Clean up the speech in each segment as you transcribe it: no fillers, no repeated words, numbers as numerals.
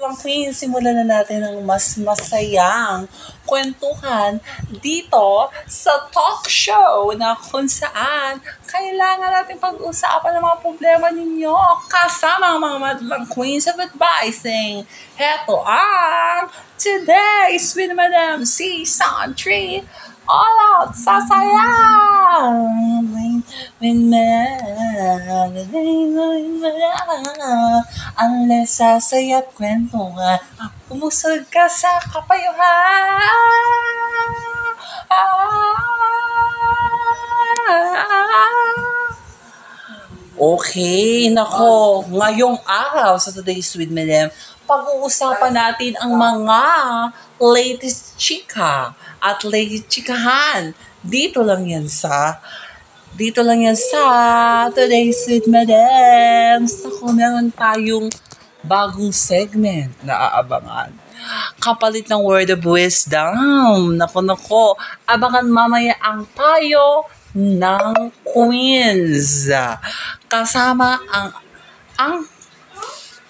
Kabatang Queen, simulan na natin ang mas masayang kwentuhan dito sa talk show na kung saan kailangan natin pag-usapan ng mga problema ninyo kasama ang mga madlang queens of advising. Heto ang Today's with Madam Season 3 All Out Sasayang ang lesasaya at kwentuhan umusog ka sa kapayuhan. Okay, nako, ngayong araw sa Today's with Madam, pag-uusapan natin ang mga latest chika at latest chikahan. Dito lang yan sa Today's with Madam. Nako, meron tayong bagong segment na aabangan. Kapalit ng word of wisdom. Nako, abangan mamaya ang payo ng queens. Kasama ang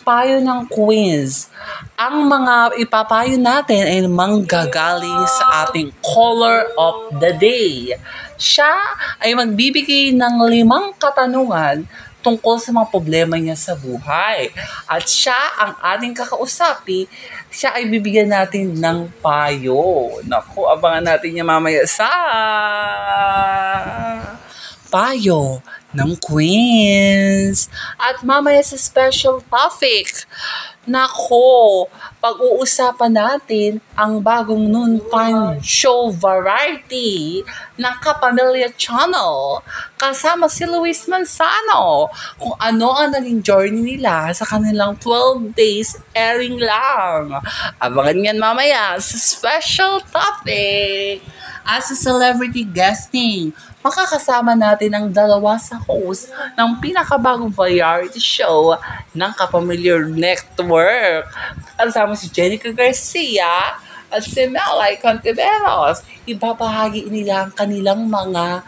payo ng queens. Ang mga ipapayo natin ay manggagaling sa ating caller of the day. Siya ay magbibigay ng 5 katanungan tungkol sa mga problema niya sa buhay. At siya ang ating kakausapin, siya ay bibigyan natin ng payo. Naku, abangan natin niya mamaya sa payo ng queens. At mamaya sa special topic, nako, pag-uusapan natin ang bagong noontime show variety ng Kapamilya Channel kasama si Luis Manzano kung ano ang naging journey nila sa kanilang 12 days airing lang. Abangan yan mamaya sa special topic. As a celebrity guesting, makakasama natin ang 2 sa host ng pinakabagong variety show ng Kapamilya Network. Kasama si Jenica Garcia at si Melay Contiveros. Ibabahagi nila ang kanilang mga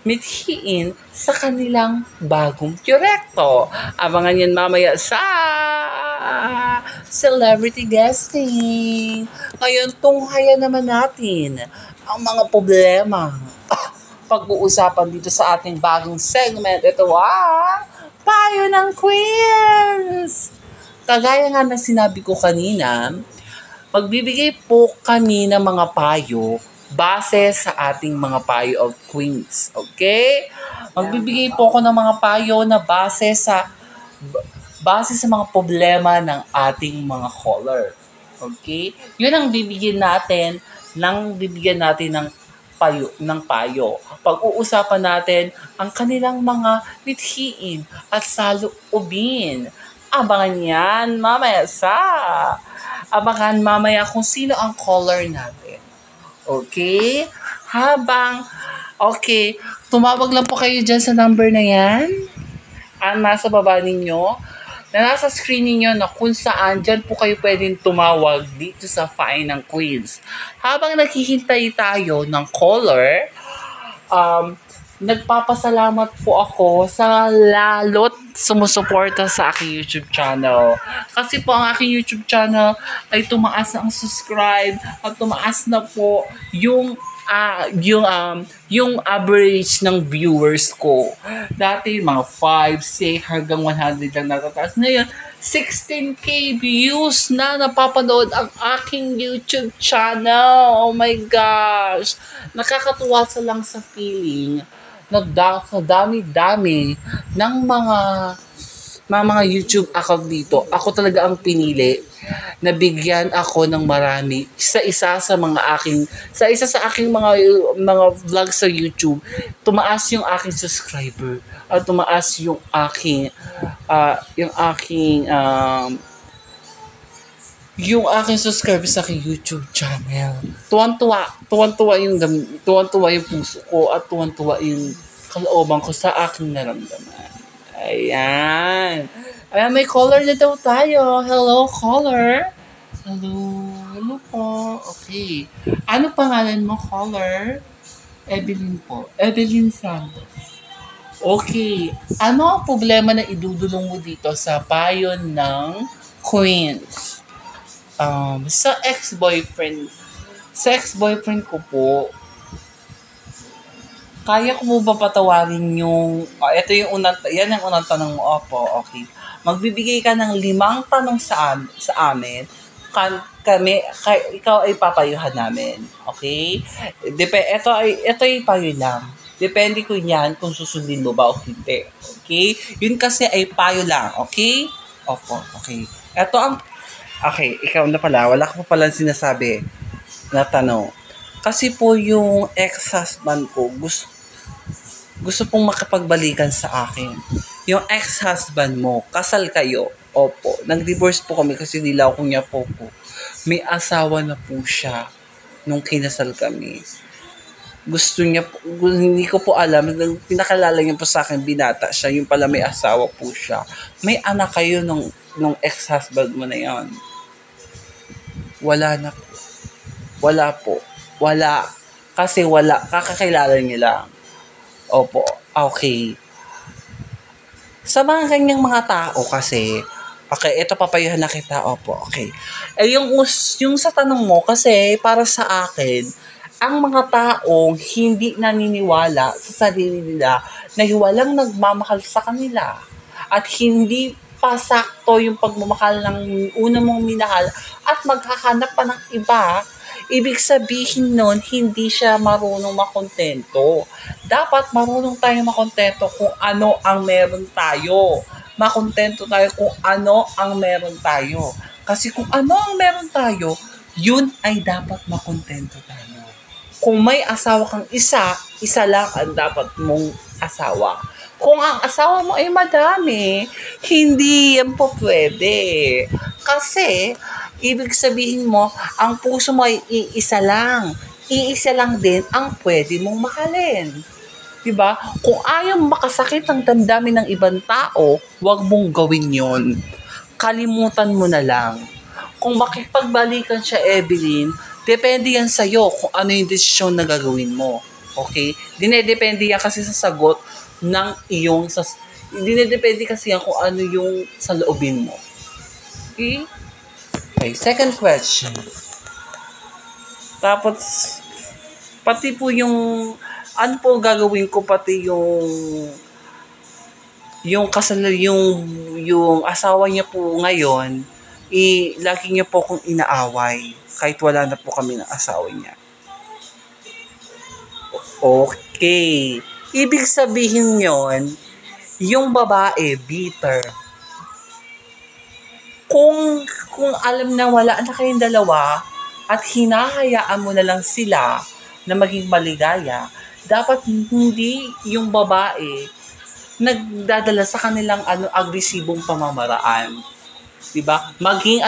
mithiin sa kanilang bagong proyekto. Abangan yan mamaya sa celebrity guesting. Ngayon, tunghayan naman natin ang mga problema. Pag-uusapan dito sa ating bagong segment. Ito payo ng queens. Kagaya nga na sinabi ko kanina, magbibigay po kami ng mga payo base sa ating mga payo of queens. Okay? Magbibigay po ako ng mga payo na base sa mga problema ng ating mga caller. Okay? Yun ang bibigyan natin ng payo. Pag-uusapan natin ang kanilang mga mithiin at saloobin. Abangan mamaya kung sino ang caller natin. Okay? Tumawag lang po kayo dyan sa number na yan. Ang nasa baba ninyo. Na nasa screen ninyo na kung saan dyan po kayo pwedeng tumawag dito sa Fine ng Queens. Habang naghihintay tayo ng caller, nagpapasalamat po ako sa lalot sumusuporta sa aking YouTube channel. Kasi po ang aking YouTube channel ay tumaas na ang subscribe at tumaas na po yung average ng viewers ko. Dati mga 5, 6 hanggang 100 lang natataas. Ngayon, 16K views na napapanood ang aking YouTube channel. Oh my gosh! Nakakatuwa lang sa feeling na sa dami-dami ng mga YouTube account dito. Ako talaga ang pinili. Nabigyan ako ng marami sa isa sa aking mga vlog sa YouTube. Tumaas yung aking subscriber at tumaas yung aking subscriber sa aking YouTube channel. Tuwan-tuwa yung puso ko at tuwan-tuwa yung kalooban ko sa aking naramdaman. Ayan, may caller na daw tayo. Hello, caller. Hello po. Okay. Ano pangalan mo, caller? Evelyn po. Evelyn Santos. Okay. Ano ang problema na idudulong mo dito sa payo ng Queens. Sa ex-boyfriend ko po, kaya ko mo ba patawarin yung, yan ang unang tanong mo, opo, okay. Magbibigay ka ng 5 tanong sa amin, ikaw ay papayuhan namin, okay? Ito ay payo lang. Depende ko yan kung susundin mo ba o hindi, okay? Yun kasi ay payo lang, okay? Opo, okay. Okay, ikaw na pala, wala ka pa pala sinasabi na tanong. Kasi po yung ex-husband ko, gusto pong makipagbalikan sa akin. Yung ex-husband mo, kasal kayo. Opo, nag-divorce po kami kasi nilaw ko niya po. May asawa na po siya nung kinasal kami. Gusto niya po, hindi ko po alam, pinakalala niya po sa akin, binata siya, yung pala may asawa po siya. May anak kayo nung ex-husband mo na yan. Wala na po. Wala po. Wala. Kasi wala. Kakakilala niya lang. Opo. Okay. Sa mga ganyang mga tao kasi, okay, ito papayuhan na kita. Opo, okay. Yung sa tanong mo, kasi para sa akin, ang mga taong hindi naniniwala sa sarili nila na walang nagmamahal sa kanila at hindi pa sakto yung pagmamahal ng una mong minahal at maghahanap pa ng iba, ibig sabihin nun, hindi siya marunong makontento. Dapat marunong tayo makontento kung ano ang meron tayo. Makontento tayo kung ano ang meron tayo. Kasi kung ano ang meron tayo, yun ay dapat makontento tayo. Kung may asawa kang isa lang ang dapat mong asawa. Kung ang asawa mo ay madami, hindi yan po pwede. Kasi, ibig sabihin mo, ang puso mo ay iisa lang. Iisa lang din ang pwede mong mahalin. Diba? Kung ayaw makasakit ang damdamin ng ibang tao, huwag mong gawin yon. Kalimutan mo na lang. Kung makipagbalikan siya, Evelyn, depende yan sa'yo kung ano yung desisyon na gagawin mo. Okay? Dinedepende yan kasi sa sagot ng iyong dinedepende kasi yan kung ano yung sa loobin mo. Okay? Okay, second question. Tapos, pati po yung, ano po gagawin ko, pati yung asawa niya po ngayon, lagi niya po akong inaaway, kahit wala na po kami ng asawa niya. Okay. Ibig sabihin yon, yung babae, bitter. Kung alam na wala na kayong dalawa at hinahayaan mo na lang sila na maging maligaya, dapat hindi yung babae nagdadala sa kanilang agresibong pamamaraan. Diba? Maging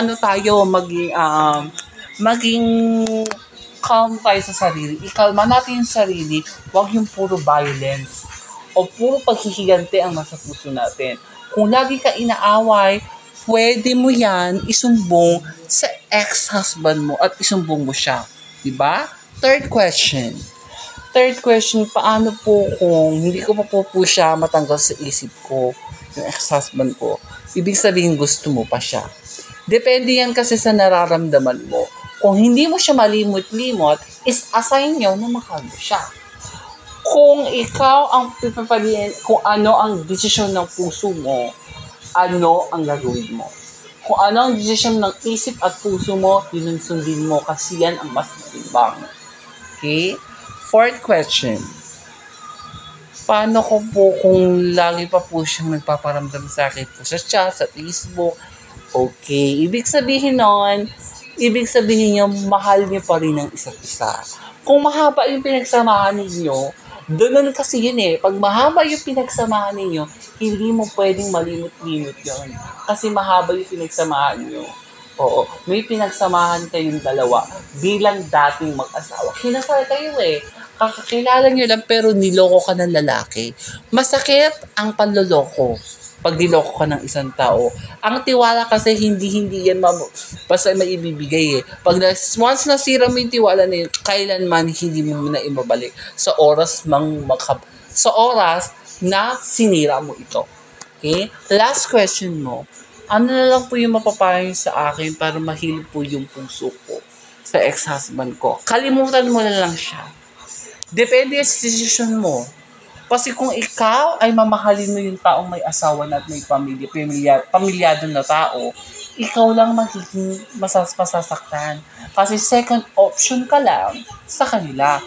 calm tayo sa sarili. Ikalma natin yung sarili, huwag yung puro violence o puro paghihigante ang nasa puso natin. Kung lagi ka inaaway, pwede mo yan isumbong sa ex-husband mo at isumbong mo siya. Diba? Third question, paano po kung hindi ko pa po siya matanggal sa isip ko, yung ex-husband ko? Ibig sabihin gusto mo pa siya. Depende yan kasi sa nararamdaman mo. Kung hindi mo siya malimot-limot, is assign nyo na mahal mo siya. Kung ikaw ang pipapaliin, kung ano ang desisyon ng puso mo, ano ang gagawin mo. Kung ano ang desisyon ng isip at puso mo, yun ang sundin mo kasi yan ang mas matimbang. Okay? Fourth question. Paano ko po kung lagi pa po siyang nagpaparamdam sa akin po sa chat, sa Facebook? Okay. Ibig sabihin niyo, mahal niyo pa rin ang isa't isa. Kung mahaba yung pinagsamahan ninyo, doon kasi yun eh. Pag mahaba yung pinagsamahan ninyo, hindi mo pwedeng malimot-limot yun. Kasi mahaba yung pinagsamahan niyo. Oo, may pinagsamahan kayong dalawa bilang dating mag-asawa. Kinasal kayo eh. Kakakilala nyo lang pero niloko ka ng lalaki. Masakit ang panloloko pag niloko ka ng isang tao. Ang tiwala kasi hindi yan basta may ibibigay eh. Pag once nasira mo yung tiwala na yun, kailanman hindi mo na imabalik sa oras na sinira mo ito. Okay? Last question mo. Ano na lang po yung mapapayo niyo sa akin para mahilip po yung puso ko sa ex-husband ko? Kalimutan mo na lang siya. Depende sa decision mo. Kasi kung ikaw ay mamahalin mo yung taong may asawa na at may pamilyado na tao, ikaw lang magiging masasaktan. Kasi second option ka lang sa kanila.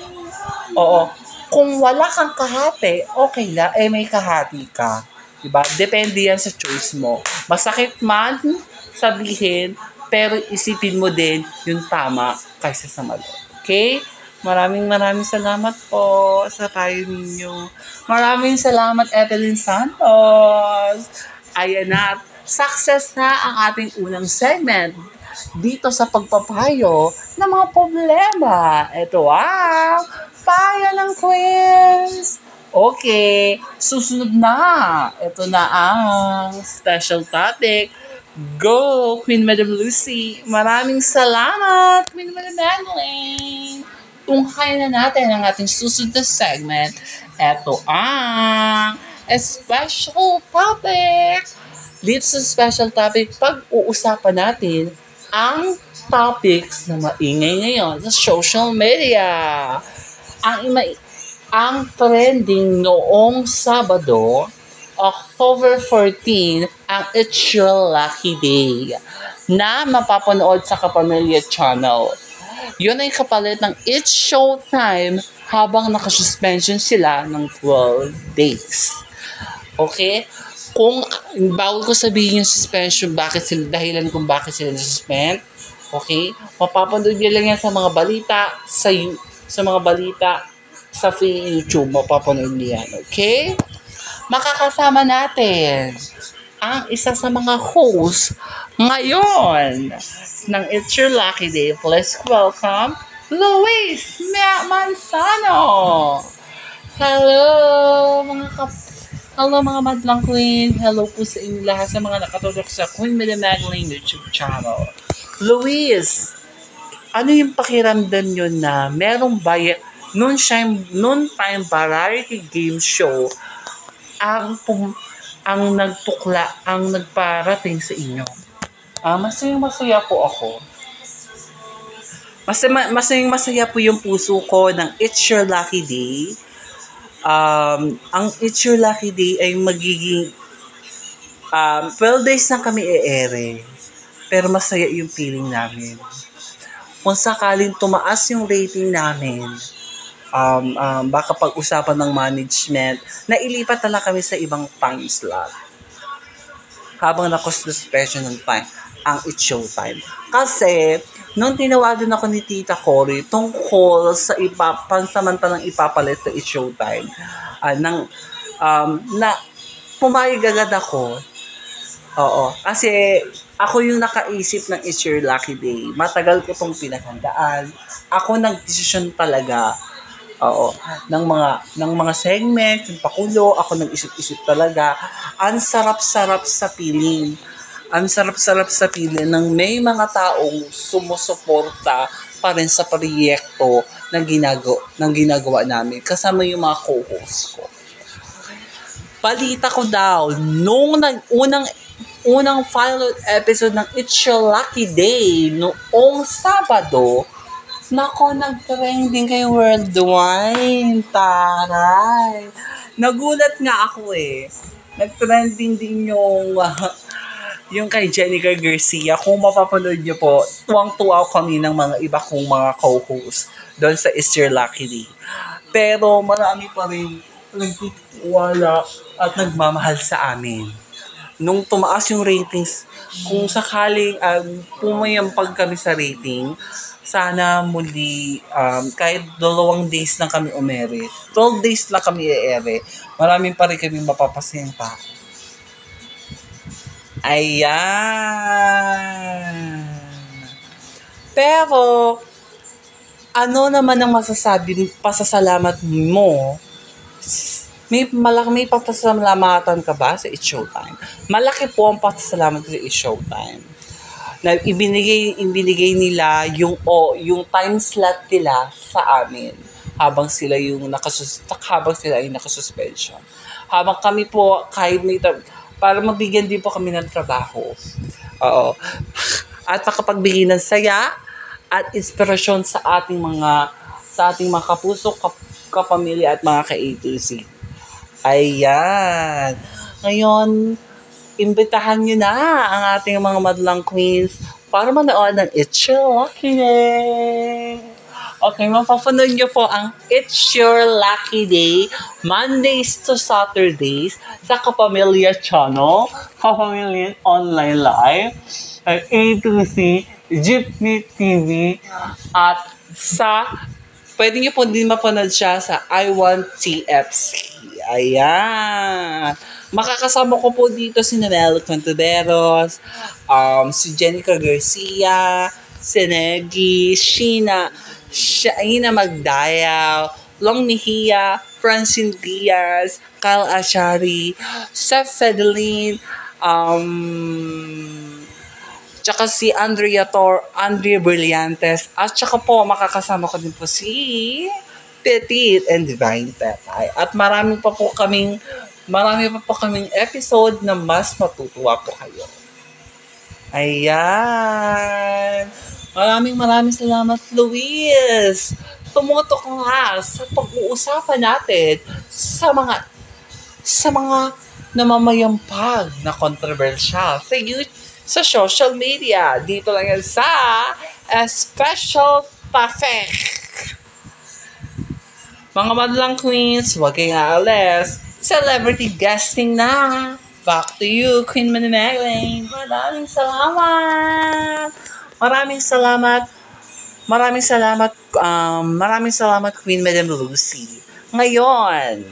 Oo. Kung wala kang kahati, okay lang, may kahati ka. Diba? Depende yan sa choice mo. Masakit man sabihin, pero isipin mo din yung tama kaysa sa mali. Okay? Maraming salamat po sa payo ninyo. Maraming salamat, Evelyn Santos. Ayan na. Success na ang ating unang segment dito sa pagpapayo ng mga problema. Ito ang Payo ng Queens. Okay, susunod na. Ito na ang special topic. Go, Queen Madam Lucy. Maraming salamat, Queen Madam Madeline. Tunghayan na natin ang ating susunod na segment. Ito ang special topic. Dito sa special topic, pag-uusapan natin ang topics na maingay ngayon sa social media. Ang trending noong Sabado, October 14, ang It's Your Lucky Day na mapapanood sa Kapamilya Channel. Yun ay kapalit ng It's Showtime habang nakasuspension sila ng 12 days. Okay? Kung bago ko sabihin yung suspension, dahilan kung bakit sila nasuspend, okay? Mapapanood nyo lang yan sa mga balita, sa mga balita, sa free YouTube, mapapanood nyo yan, okay? Makakasama natin ang isa sa mga host ngayon ng It's Your Lucky Day. Please welcome Luis Manzano. Hello mga madlang queen. Hello po sa inyo lahat sa mga nakatutok sa Queen Madam Madeline YouTube channel. Luis, ano yung pakiramdam nyo na merong noon time variety game show ang nagtukla, ang nagparating sa inyo? Masaya po ako. Masaya po yung puso ko ng It's Your Lucky Day. Ang It's Your Lucky Day ay magiging 12 days na kami e-ere. Pero masaya yung feeling namin. Kung sakaling tumaas yung rating namin, baka pag-usapan ng management na ilipat na lang kami sa ibang time slot habang nakasuspension ng time ang It's Showtime. Kasi nung tinawagan ako ni Tita Cory tungkol sa pansamantalang ipapalit sa It's Showtime, na pumayag agad ako. Oo, kasi ako yung nakaisip ng It's Your Lucky Day. Matagal ko tong pinaghandaan. Ako nagdesisyon talaga. Oo, ng mga segment, yung pakulo, ako nag-isip-isip talaga. Ang sarap-sarap sa piling. Ang sarap-sarap sa piling ng may mga taong sumusuporta pa rin sa proyekto ng ginagawa namin. Kasama yung mga co-host ko. Balita ko daw, nung unang pilot episode ng It's Your Lucky Day noong Sabado, nako, nag-trending kay worldwide. Taray. Nagulat nga ako eh. Nag-trending din yung kay Jenica Garcia. Kung mapapanood nyo po, tuwang-tuwa kami ng mga iba kong mga co-host doon sa It's Your Lucky Day. Pero marami pa rin nagtitiwala at nagmamahal sa amin. Nung tumaas yung ratings, kung sakaling pumayampag kami sa rating, sana muli, kahit 2 days lang kami umere, 12 days lang kami i-ere, maraming pa rin kami mapapasayang pa. Ayan. Pero, ano naman ang pasasalamat mo? May papasalamatan ka ba sa It's Showtime? Malaki po ang pasasalamat sa It's Showtime. Na ibinigay nila yung time slot nila sa amin habang sila ay nakasuspension. Habang kami po, kahit para mabigyan din po kami ng trabaho. Oo. At makapagbigay ng saya at inspirasyon sa ating mga kapuso, kapamilya at mga ka-A to Z. Ayan. Ngayon, imbitahan nyo na ang ating mga madlang queens para manood ng It's Your Lucky Day. Okay, mapapanood nyo po ang It's Your Lucky Day Mondays to Saturdays sa Kapamilya Channel, Kapamilya Online Live, at A to Z, Jeepney TV, at pwede nyo po din mapanood siya sa I Want TFC. Ayan. Makakasama ko po dito si Nel Contiveros, si Jenica Garcia, si Negi, Shaina Magdayaw, Long Mejia, Francine Diaz, Kyle Ashari, Seth Fedelin, tsaka si Andrea Brillantes, at tsaka po makakasama ko din po si Petite and Divine Petay. At marami pa po kaming episode na mas matutuwa po kayo. Ayan. Maraming salamat, Luis. Tumutok nga sa pag-uusapan natin sa mga namamayampag na kontrobersyal sa social media. Dito lang yan sa Special Perfect. Mga madlang queens, huwag kayong aalis. Celebrity guesting na. Back to you, Queen Manimegling. Maraming salamat. Maraming salamat, Queen Madam Lucy. Ngayon,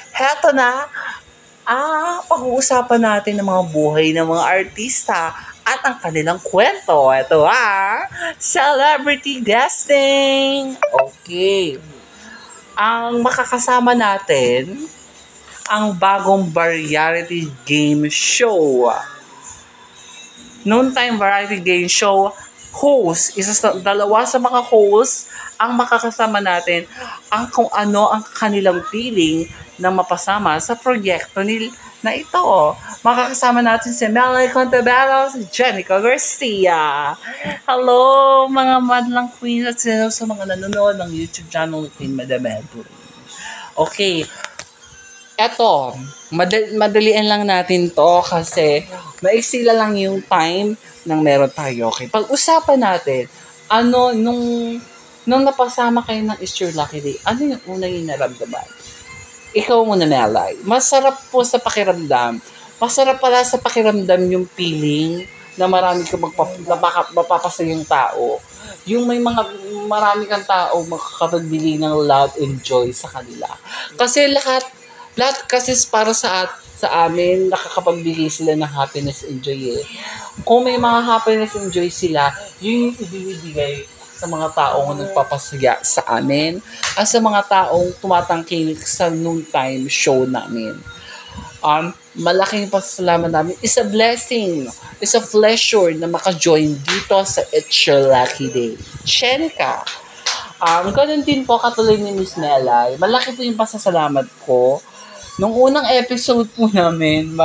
heto na, pag-uusapan natin ng mga buhay ng mga artista at ang kanilang kwento. Ito celebrity guesting. Okay. Ang makakasama natin, ang bagong variety game show. Noontime variety game show host, dalawa sa mga host ang makakasama natin ang kung ano ang kanilang feeling na mapasama sa proyekto na ito. Makakasama natin si Melanie Contiveros, si Jenica Garcia. Hello mga madlang queens at sa mga nanonood ng YouTube channel ni Queen Madam Edwin. Okay. Eto, madalian lang natin to kasi maiksi lang yung time nang meron tayo. Okay. Pag-usapan natin, nung napasama kayo ng It's Your Lucky Day, ano yung una yung naramdaman? Ikaw muna, Melay. Masarap po sa pakiramdam. Masarap pala sa pakiramdam yung feeling na marami ka mapapasayang tao. Yung marami kang tao makakapagbili ng love and joy sa kanila. Kasi lahat kasi para sa amin, nakakapagbigay sila ng happiness and joy eh. Kung may mga happiness and joy sila, yun yung ibibigay sa mga taong nagpapasaya sa amin at sa mga taong tumatangkilik sa noontime show namin. Malaking pasasalamat namin. It's a blessing. It's a pleasure na maka-join dito sa It's Your Lucky Day. Jenica. Ganun din po katulad ni Miss Melay. Malaki po yung pasasalamat ko. Nung unang episode po namin,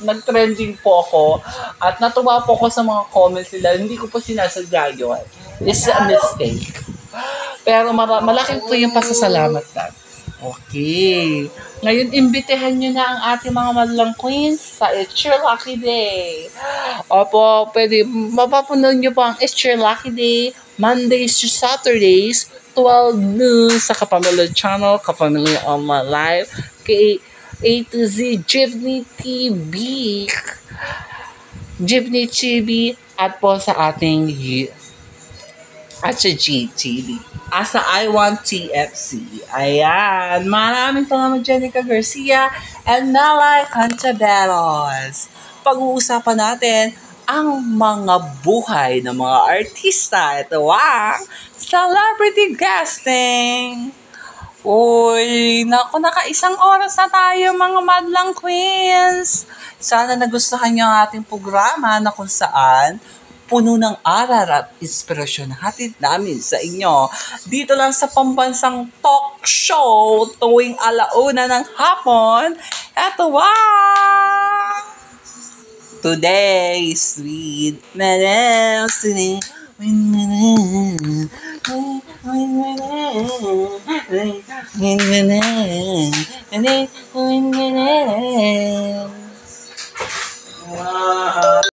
nag-trending po ako at natuwa po ako sa mga comments nila. Hindi ko po sinasadya yun. It's a mistake. Pero malaki po yung pasasalamat natin. Okay. Ngayon, imbitehan nyo na ang ating mga madlang queens sa It's Your Lucky Day. Opo, mapapanood nyo po ang It's Your Lucky Day Mondays to Saturdays, 12 noon sa Kapamilya Channel, Kapamilya Online Live, A to Z, Jeepney TV, at po sa ating at sa GTV. Sa I Want TFC. Ayan. Maraming salamat, Jenica Garcia and Melanie Contiveros. Pag-uusapan natin ang mga buhay ng mga artista. Ito celebrity guesting. Uy, naka-isang oras na tayo mga madlang queens. Sana nagustuhan niyo ang ating programa na kung saan puno ng aral at inspirasyon na hatid namin sa inyo. Dito lang sa pambansang talk show tuwing 1:00 ng hapon. Eto, wow! Today, sweet Madam Sweet.